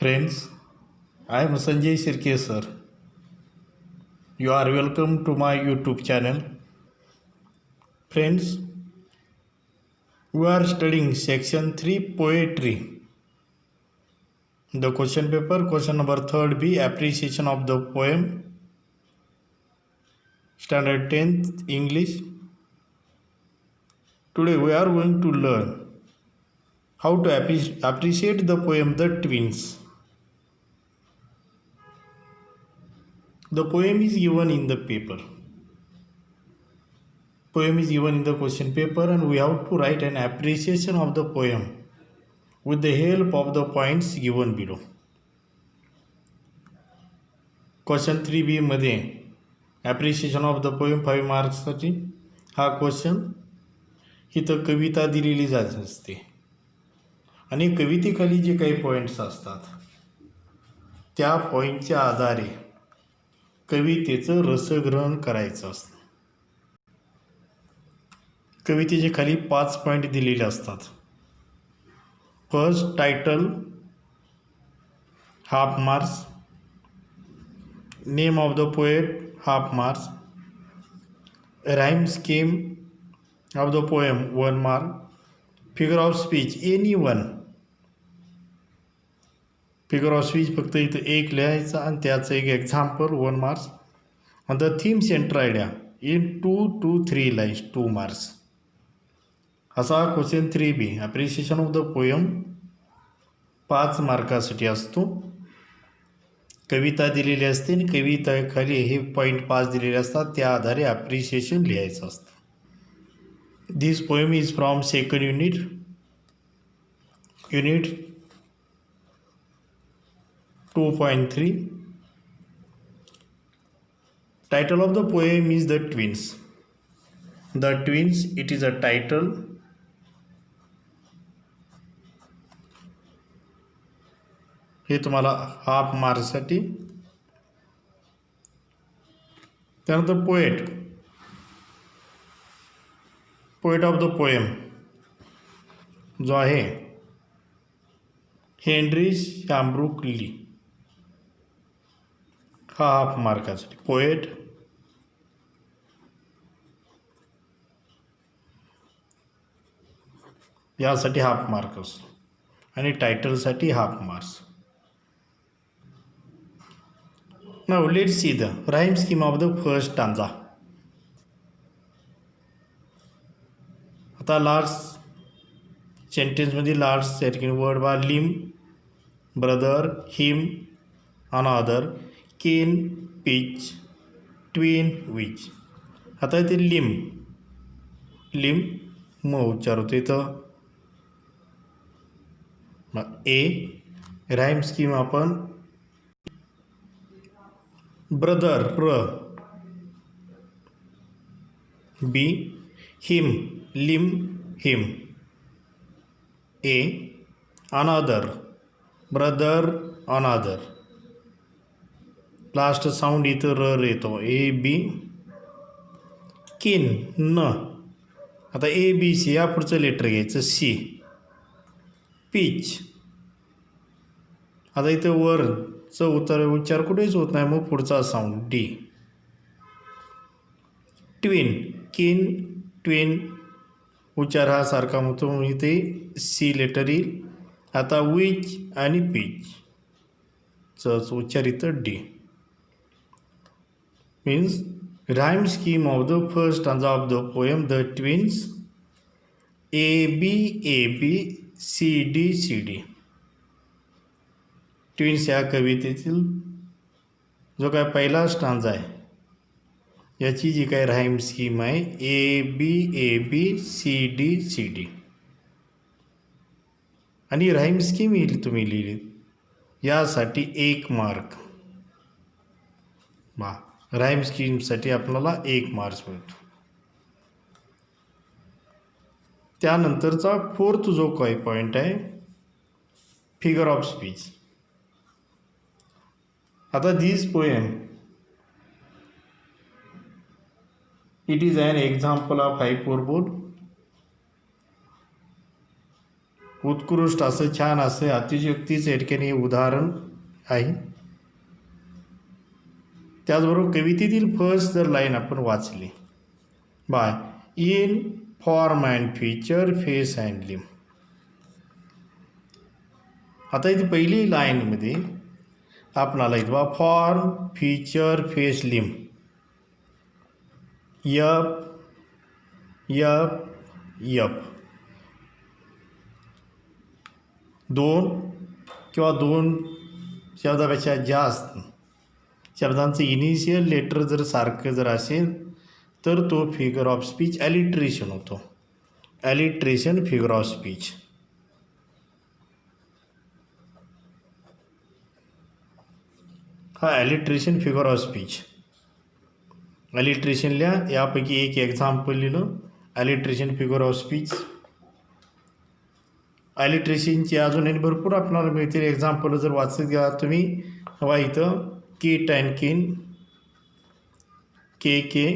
Friends, I am Sanjay Sirke sir. You are welcome to my YouTube channel. Friends, we are studying section 3 poetry. The question paper, question number 3rd B, appreciation of the poem. Standard 10th English. Today we are going to learn how to appreciate the poem The Twins. The poem is given in the paper. Poem is given in the question paper and we have to write an appreciation of the poem with the help of the points given below. Question 3B मध्ये appreciation of the poem 5 मार्क्ससाठी हा question इथं कविता दिलेली जात असते आणि कवितेखाली जे काही points असतात त्या पॉईंटच्या आधारे कवितेचं रसग्रहण करायचं असतं. कवितेचे खाली 5 पॉईंट दिलेले असतात. First title half marks, name of the poet half marks, rhyme scheme of the poem 1 mark, figure of speech any one. Figure of speech फक्त इथं एक लिहायचा आणि त्याचं एक एक्झाम्पल 1 मार्क्स. आणि the theme centre idea in 2 to 3 lines 2 marks. असा question 3B appreciation of the poem 5 मार्कासाठी असतो. कविता दिलेली असते आणि कविताखाली हे पॉईंट 5 दिलेले असतात, त्या आधारे ॲप्रिशिएशन लिहायचं असतं. This poem is from second unit 2.3. Title of the poem is the twins. The twins it is a title. हे तुम्हाला हाफ मार्क्ससाठी. त्यानंतर पोएट ऑफ द पोएम जो आहे हेनरी शॅम्ब्रूक ली, हा हाफ मार्कासाठी. पोएट यासाठी हाफ मार्क असतो आणि टायटलसाठी half marks. Now let's see the rhyme scheme of the first stanza. आता लास्ट सेंटेन्समध्ये लास्ट सेकंड वर्ड बा limb, brother, him, another, kin, pitch, twin, which. आता इथे लिम म उच्चार होतो इथं. ए राईम स्कीम आपण ब्रदर र, B him limb him, A another brother another. Last sound इथं र येतो ए बी. किन न, आता ए बी सी या पुढचं लेटर घ्यायचं सी. पिच, आता इथं वरचं उच्चार कुठेच होत नाही, मग पुढचा साऊंड डी. ट्विन किन ट्विन उच्चार हा सारखा होतो, इथे सी लेटर येईल. आता विच आणि पिच उच्चार इथं D. Means rhyme scheme of the first stanza of the poem the twins A B C D. Twins या कवितेतील जो काय पहिला स्टांजा आहे याची जी काय राईम स्कीम आहे ए बी सी डी. आणि राईम स्कीम तुम्ही लिहिली यासाठी 1 मार्क. राईम स्कीमसाठी आपल्याला 1 मार्क्स मिळतो. त्यानंतरचा 4th जो काही पॉईंट आहे फिगर ऑफ स्पीच. आता this poem it is an example of hyperbole उत्कृष्ट असं छान असं अतिशयोक्तीचं या ठिकाणी उदाहरण आहे. त्याचबरोबर कवितेतील फर्स्ट जर लाईन आपण वाचली, by in form and feature face and limb. आता इथे पहिली लाईनमध्ये आपणाला इथं बा form feature face limb F F F दोन किंवा दोन शब्दापेक्षा जास्त शब्दांचं इनिशियल लेटर जर सारखं जर असेल तर तो फिगर ऑफ स्पीच ॲलिट्रेशन होतो. ॲलिट्रेशन फिगर ऑफ स्पीच. हा ॲलिट्रेशन फिगर ऑफ स्पीच. ॲलिट्रेशन लिहा. यापैकी एक एक्झाम्पल लिहिलं ॲलिट्रेशन फिगर ऑफ स्पीच. ॲलिट्रेशनची अजूनही भरपूर आपल्याला मिळतील. एक्झाम्पल जर वाचत घ्या तुम्ही, हवा इथं kit and kin K K,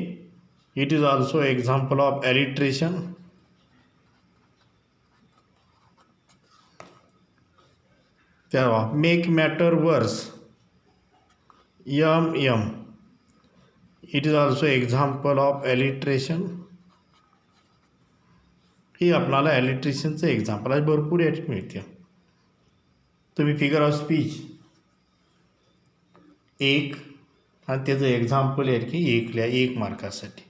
it is also example of alliteration. तेव्हा make matter worse M M, it is also example of alliteration. हे आपल्याला ॲलिट्रेशनचं एक्झाम्पल आहे भरपूर यात मिळते. तुम्ही फिगर ऑफ स्पीच एक आणि त्याचं एक्झाम्पल आहे की एक लिहा 1 मार्कासाठी.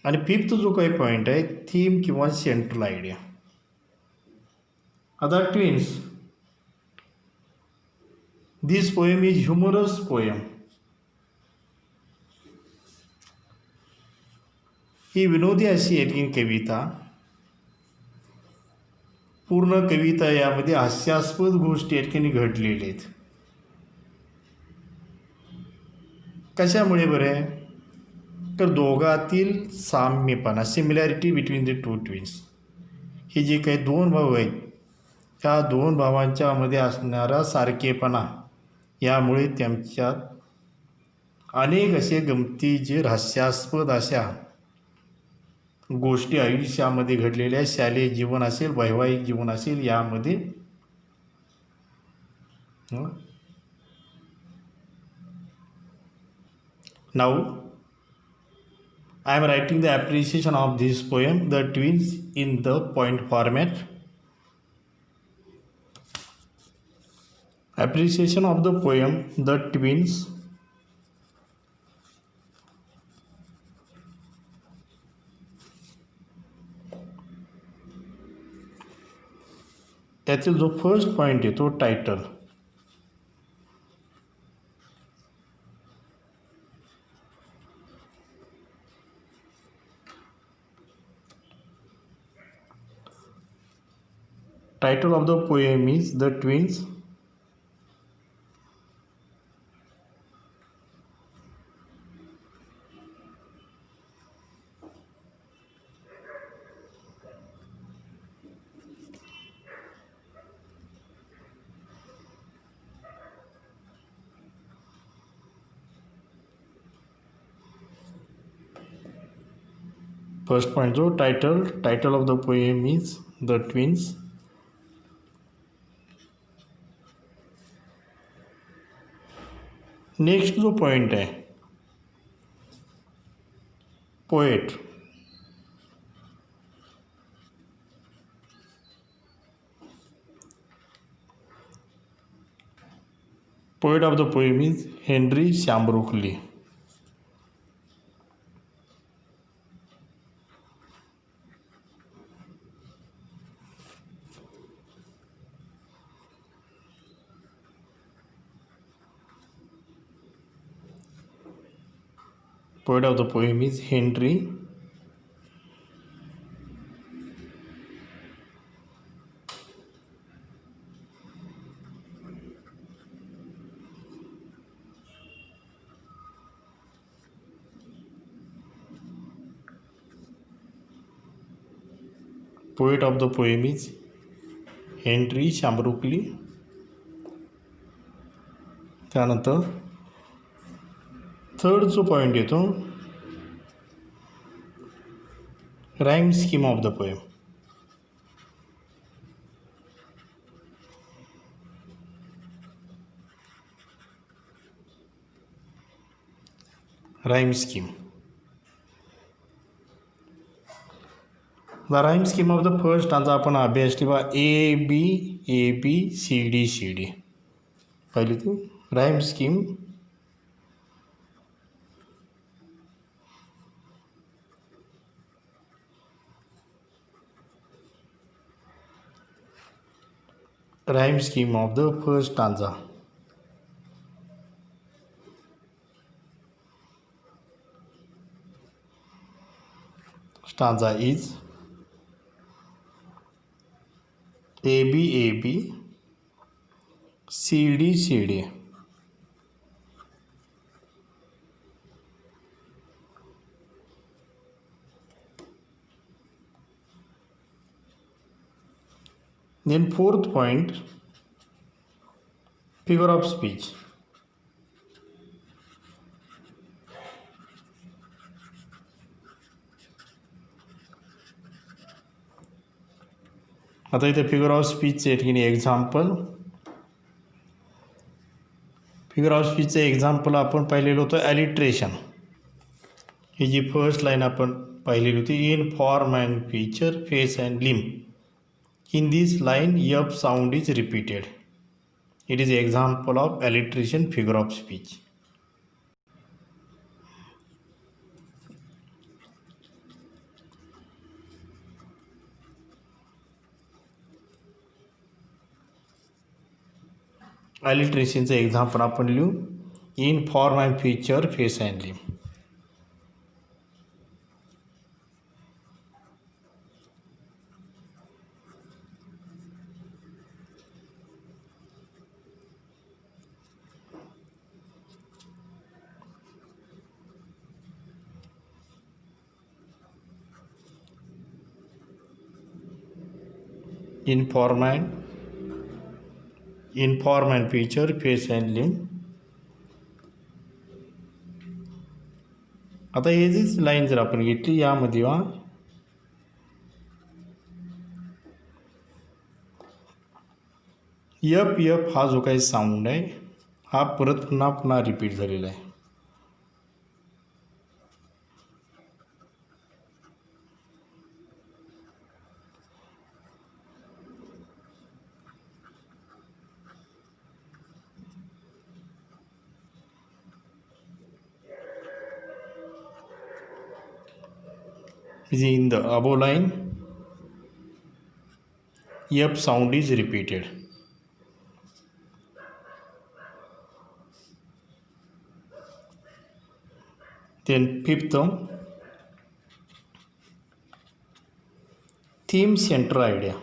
आणि फिफ्थ जो काही पॉईंट आहे थीम किंवा सेंट्रल आयडिया. आता twins, this poem is humorous poem. ही विनोदी अशी आहे कविता. पूर्ण कविता यामध्ये हास्यास्पद गोष्टी या ठिकाणी घडलेल्या आहेत. कशामुळे बरे, तर दोघातील साम्यपणा, similarity between the two twins. हे जे काही दोन भाऊ आहेत त्या दोन भावांच्यामध्ये असणारा सारखेपणा, यामुळे त्यांच्यात अनेक असे गमतीचे हास्यास्पद अशा गोष्टी आयुष्यामध्ये घडलेल्या, शालेय जीवन असेल वैवाहिक जीवन असेल यामध्ये Now, I am writing the appreciation of this poem, The Twins, in the point format. Appreciation of the poem, The Twins. त्यातील जो फर्स्ट पॉईंट आहे तो title. Title of the poem is The Twins. First point, so title of the poem is The Twins. Next जो point आहे poet. Poet of the poem is Henry Sambrooke Leigh. Poet of the poem is Henry Poet of the poem is Henry Shamrock Lee. त्यानंतर third जो point येतो rhyme scheme of the poem. rhyme scheme. The rhyme scheme of the first stanza आपण अभ्यासली बा A B C D पहिली ती rhyme scheme. Rhyme scheme of the first stanza. Stanza is AB CD. Then fourth point, figure of speech. आता इथे figure of स्पीचचे example. Figure of स्पीचचं example आपण पाहिलेलं होतं ॲलिट्रेशन. ही जी फर्स्ट लाईन आपण पाहिलेली होती, in form and feature face and limb. In this line F sound is repeated. It is example of alliteration figure of speech. ॲलिट्रेशनचं एक्झाम्पल आपण लिहू, in form and feature face and limb. In form and feature face and limb. आता हे जीच line जर आपण घेतली यामध्ये yup हा जो काही साऊंड आहे हा परत पुन्हा रिपीट झालेला आहे. In the above line, yep sound is repeated. Then fifth, theme center idea.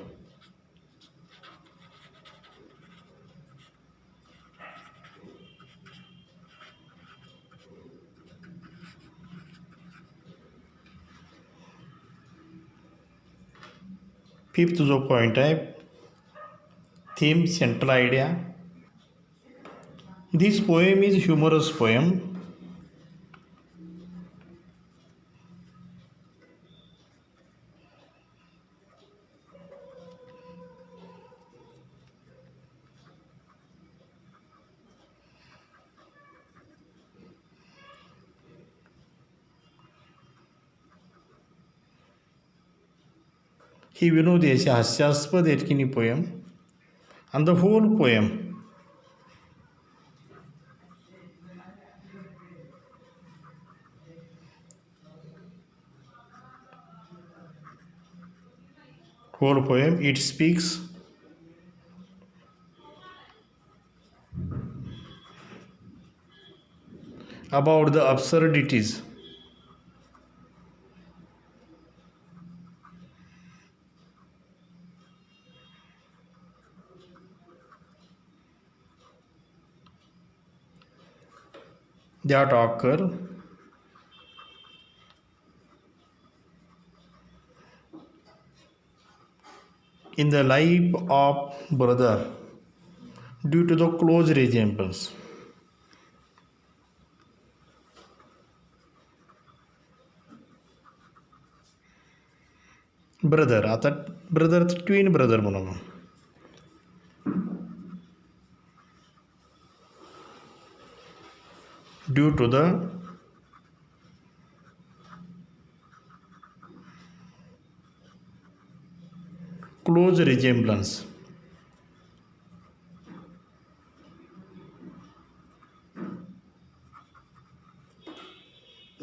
Fifth जो पॉइंट आहे, theme central idea. This poem is humorous poem. ही विनोदी अशी हास्यास्पद एटकिनी poem. And the whole poem it speaks about the absurdities that occur in the life of brother due to the close resemblance. Brother, आता brother twin brother म्हणून due to the close resemblance.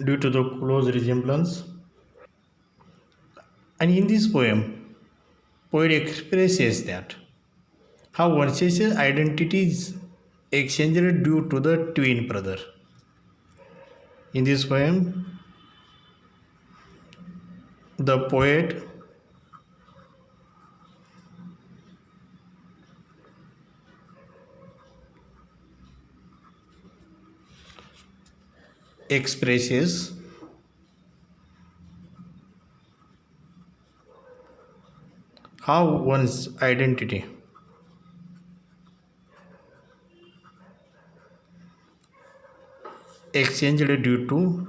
Due to the close resemblance. And in this poem, poet expresses that how one's identities exchanged due to the twin brother. In this poem, the poet expresses how one's identity exchanged due to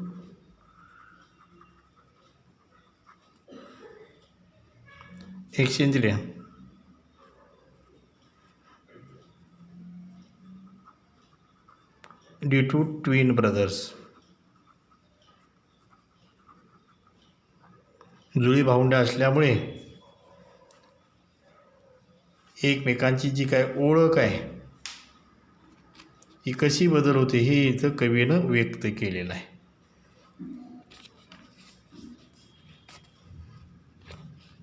twin brothers. जुळी भावंडं असल्यामुळे एकमेकांची जी काय ओळख आहे ही कशी बदल होते हे इथं कवीनं व्यक्त केलेलं आहे.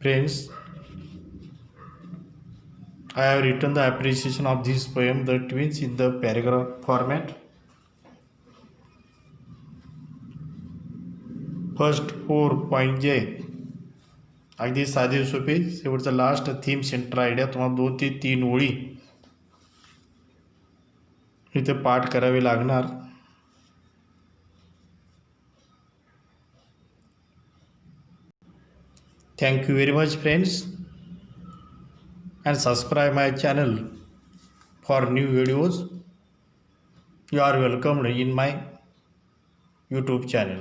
Friends, I have written the appreciation of this poem, The Twins, in the paragraph format. First 4 point जे अगदी साधे सोपे, शेवटचा लास्ट थीम सेंटर आयडिया तुम्हाला 2 ते 3 ओळी इथे पाठ करावे लागणार. Thank you very much friends, and subscribe my channel for new videos. You are welcomed in my YouTube channel.